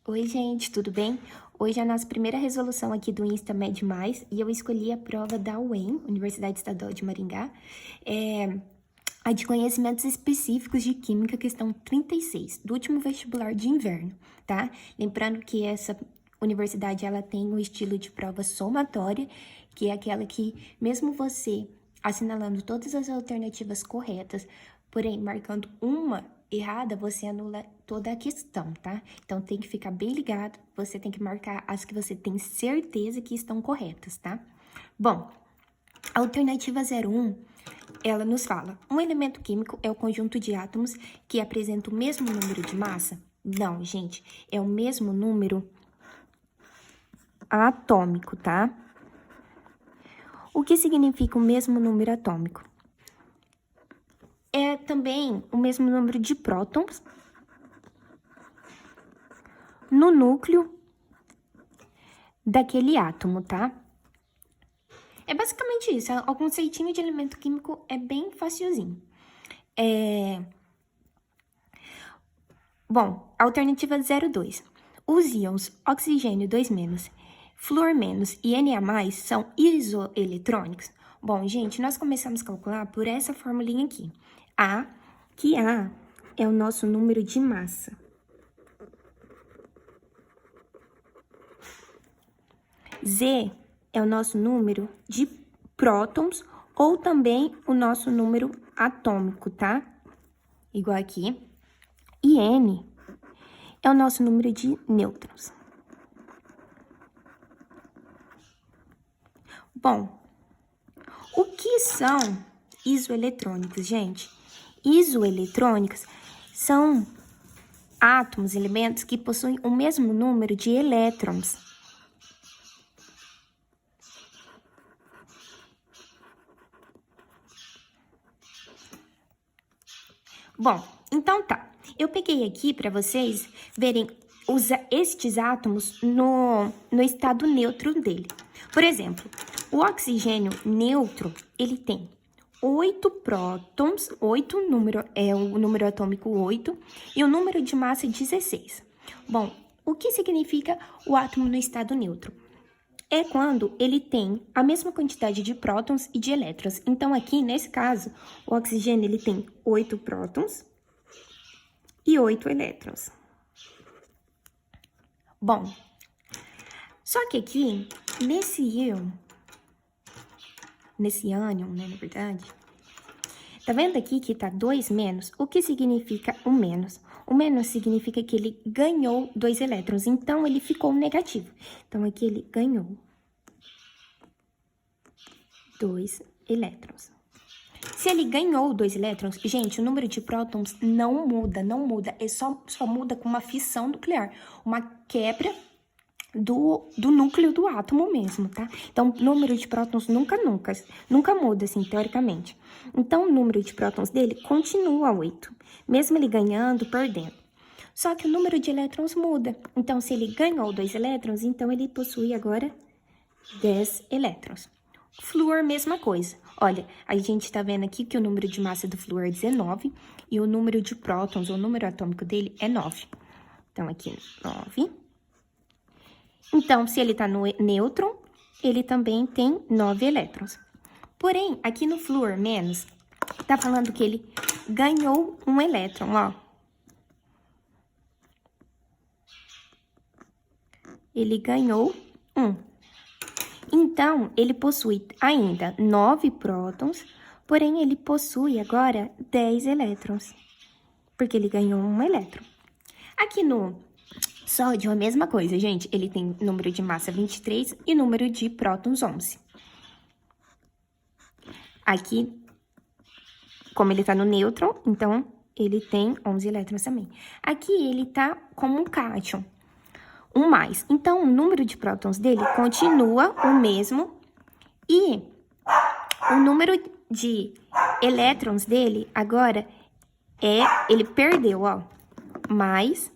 Oi, gente, tudo bem? Hoje é a nossa primeira resolução aqui do Insta Med Mais e eu escolhi a prova da UEM, Universidade Estadual de Maringá, a de conhecimentos específicos de Química, questão 36, do último vestibular de inverno, tá? Lembrando que essa universidade, ela tem o estilo de prova somatória, que é aquela que, mesmo você assinalando todas as alternativas corretas, porém marcando uma errada, você anula toda a questão, tá? Então, tem que ficar bem ligado, você tem que marcar as que você tem certeza que estão corretas, tá? Bom, a alternativa 01, ela nos fala, um elemento químico é o conjunto de átomos que apresenta o mesmo número de massa? Não, gente, é o mesmo número atômico, tá? O que significa o mesmo número atômico? É também o mesmo número de prótons no núcleo daquele átomo, tá? É basicamente isso, o conceitinho de elemento químico é bem facilzinho. Bom, alternativa 02. Os íons oxigênio 2-, flúor- e Na- são isoeletrônicos? Bom, gente, nós começamos a calcular por essa formulinha aqui. Que A é o nosso número de massa. Z é o nosso número de prótons ou também o nosso número atômico, tá? Igual aqui. E N é o nosso número de nêutrons. Bom, o que são isoeletrônicos, gente? Isoeletrônicos são átomos, elementos que possuem o mesmo número de elétrons. Bom, então tá. Eu peguei aqui para vocês verem estes átomos no estado neutro dele. Por exemplo, o oxigênio neutro, ele tem 8 prótons, 8 é o número atômico 8, e o número de massa 16. Bom, o que significa o átomo no estado neutro? É quando ele tem a mesma quantidade de prótons e de elétrons. Então, aqui, nesse caso, o oxigênio ele tem 8 prótons e 8 elétrons. Bom, só que aqui, nesse ânion, né, na verdade, tá vendo aqui que tá 2-? O que significa o menos? O menos significa que ele ganhou 2 elétrons, então ele ficou negativo. Então, aqui ele ganhou 2 elétrons. Se ele ganhou 2 elétrons, gente, o número de prótons não muda, é só muda com uma fissão nuclear, uma quebra do núcleo do átomo mesmo, tá? Então, o número de prótons nunca muda, assim, teoricamente. Então, o número de prótons dele continua 8, mesmo ele ganhando, perdendo. Só que o número de elétrons muda. Então, se ele ganhou 2 elétrons, então ele possui agora 10 elétrons. Flúor, mesma coisa. Olha, a gente tá vendo aqui que o número de massa do flúor é 19 e o número de prótons, o número atômico dele, é 9. Então, aqui, 9. Então, se ele tá no nêutron, ele também tem 9 elétrons. Porém, aqui no flúor menos, tá falando que ele ganhou um elétron, ó. Ele ganhou 1. Então, ele possui ainda 9 prótons, porém, ele possui agora 10 elétrons, porque ele ganhou um elétron. Aqui no sódio, a mesma coisa, gente. Ele tem número de massa 23 e número de prótons 11. Aqui, como ele tá no nêutron, então, ele tem 11 elétrons também. Aqui, ele tá como um cátion. Um mais. Então, o número de prótons dele continua o mesmo e o número de elétrons dele agora ele perdeu, ó, mais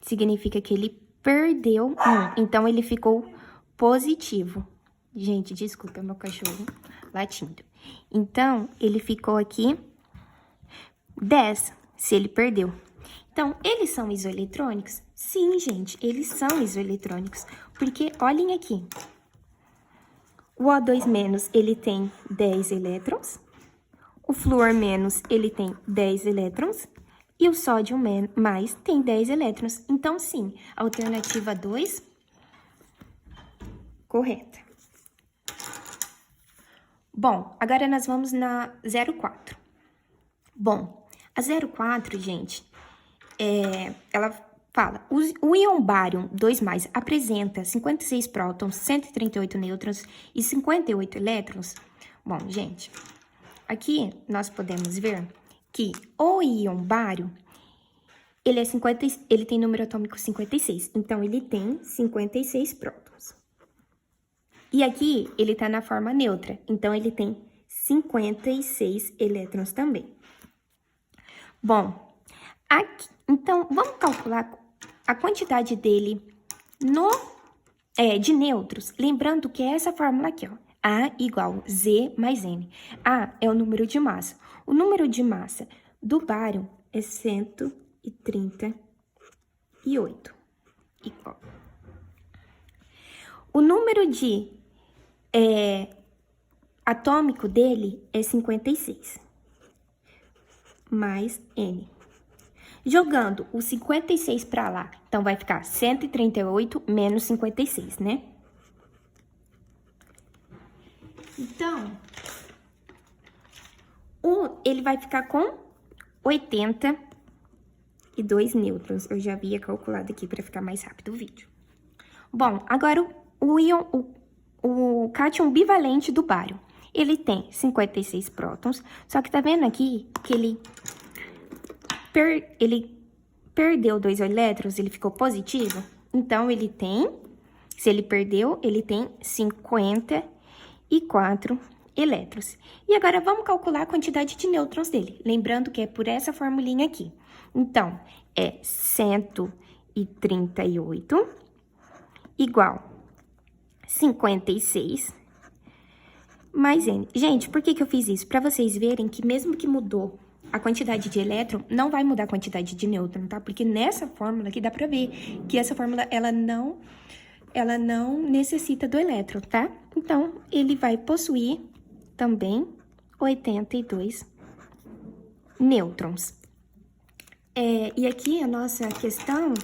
significa que ele perdeu 1, então ele ficou positivo. Gente, desculpa, meu cachorro latindo. Então, ele ficou aqui 10, se ele perdeu. Então, eles são isoeletrônicos? Sim, gente, eles são isoeletrônicos. Porque, olhem aqui. O O2-, ele tem 10 elétrons. O flúor-, ele tem 10 elétrons. E o sódio-, tem 10 elétrons. Então, sim, a alternativa 2, correta. Bom, agora nós vamos na 04. Bom, a 04, gente, ela fala, o íon bário 2+, apresenta 56 prótons, 138 nêutrons e 58 elétrons. Bom, gente, aqui nós podemos ver que o íon bário, ele tem número atômico 56, então ele tem 56 prótons. E aqui ele tá na forma neutra, então ele tem 56 elétrons também. Bom, aqui, então, vamos calcular a quantidade dele de nêutrons. Lembrando que é essa fórmula aqui, ó. A igual Z mais N. A é o número de massa. O número de massa do bário é 138. Igual. O número de atômico dele é 56. Mais N. Jogando o 56 para lá, então vai ficar 138 menos 56, né? Então, ele vai ficar com 82 nêutrons. Eu já havia calculado aqui para ficar mais rápido o vídeo. Bom, agora o cátion bivalente do bário. Ele tem 56 prótons, só que tá vendo aqui que ele perdeu 2 elétrons, ele ficou positivo? Então, ele tem, se ele perdeu, ele tem 54 elétrons. E agora, vamos calcular a quantidade de nêutrons dele. Lembrando que é por essa formulinha aqui. Então, é 138 igual 56 mais N. Gente, por que eu fiz isso? Para vocês verem que mesmo que mudou a quantidade de elétron, não vai mudar a quantidade de nêutron, tá? Porque nessa fórmula aqui dá pra ver que essa fórmula, ela não necessita do elétron, tá? Então, ele vai possuir também 82 nêutrons. E aqui a nossa questão,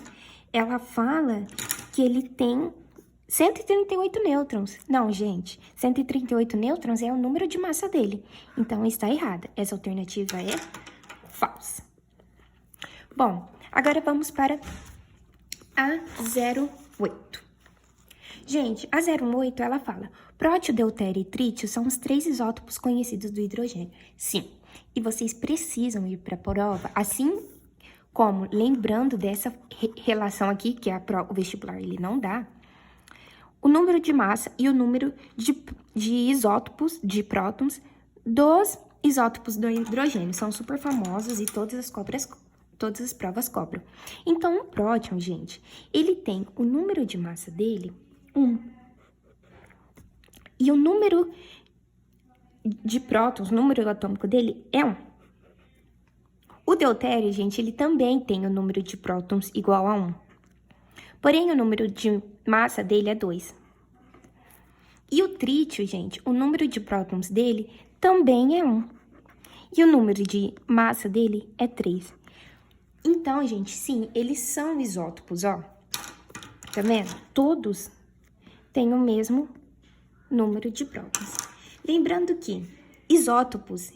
ela fala que ele tem 138 nêutrons. Não, gente, 138 nêutrons é o número de massa dele. Então, está errada. Essa alternativa é falsa. Bom, agora vamos para a 08. Gente, a 08, ela fala, prótio, deutério e trítio são os 3 isótopos conhecidos do hidrogênio. Sim, e vocês precisam ir para a prova, assim como, lembrando dessa relação aqui, que o vestibular ele não dá, o número de massa e o número de isótopos, de prótons, dos isótopos do hidrogênio. São super famosos e todas as provas cobram. Então, o próton, gente, ele tem o número de massa dele, 1. E o número de prótons, o número atômico dele é 1. O deutério, gente, ele também tem o número de prótons igual a 1. Porém, o número de massa dele é 2. E o trítio, gente, o número de prótons dele também é 1. E o número de massa dele é 3. Então, gente, sim, eles são isótopos, ó. Tá vendo? Todos têm o mesmo número de prótons. Lembrando que isótopos,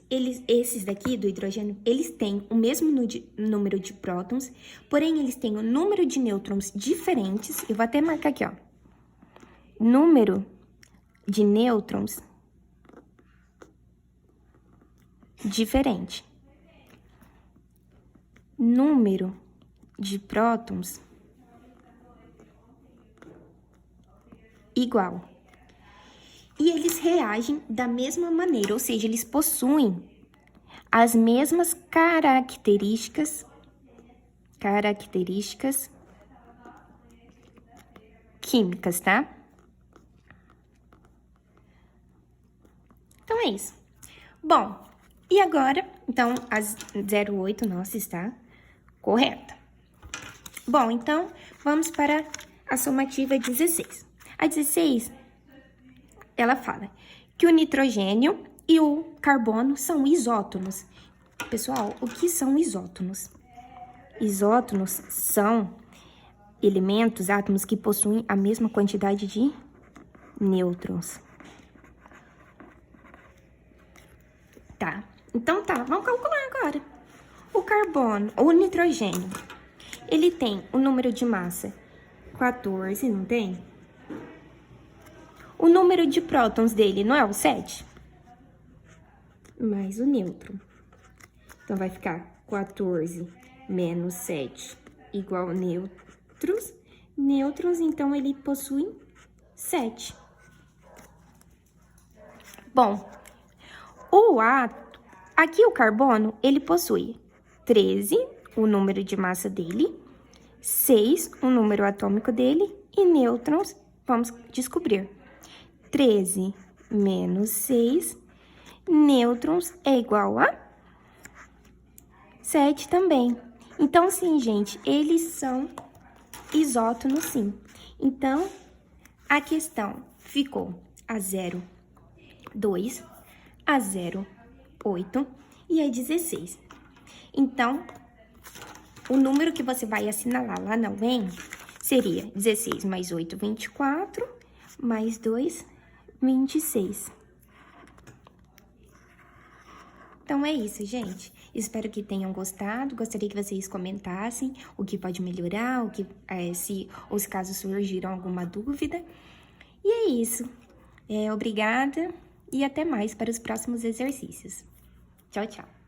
esses daqui do hidrogênio, eles têm o mesmo número de prótons, porém eles têm o número de nêutrons diferentes. Eu vou até marcar aqui, ó. Número de nêutrons diferente. Número de prótons igual. E eles reagem da mesma maneira, ou seja, eles possuem as mesmas características químicas, tá? Então, é isso. Bom, e agora, então, a 08 nossa está correta. Bom, então, vamos para a somativa 16. A 16, ela fala que o nitrogênio e o carbono são isótonos. Pessoal, o que são isótonos? Isótonos são elementos, átomos que possuem a mesma quantidade de nêutrons. Tá, então vamos calcular agora. O carbono, ou o nitrogênio, ele tem o número de massa 14, não tem? O número de prótons dele não é o 7? Mais o nêutron. Então, vai ficar 14 menos 7 igual a nêutrons. Nêutrons, então, ele possui 7. Bom, aqui o carbono, ele possui 13, o número de massa dele, 6, o número atômico dele, e nêutrons, vamos descobrir. 13 menos 6, nêutrons é igual a 7 também. Então, sim, gente, eles são isótonos, sim. Então, a questão ficou a 0,2, a 0,8 e a 16. Então, o número que você vai assinalar lá na UEM seria 16 mais 8, 24, mais 2, 26. Então, é isso, gente. Espero que tenham gostado. Gostaria que vocês comentassem o que pode melhorar, se caso surgiram alguma dúvida. E é isso. Obrigada e até mais para os próximos exercícios. Tchau, tchau.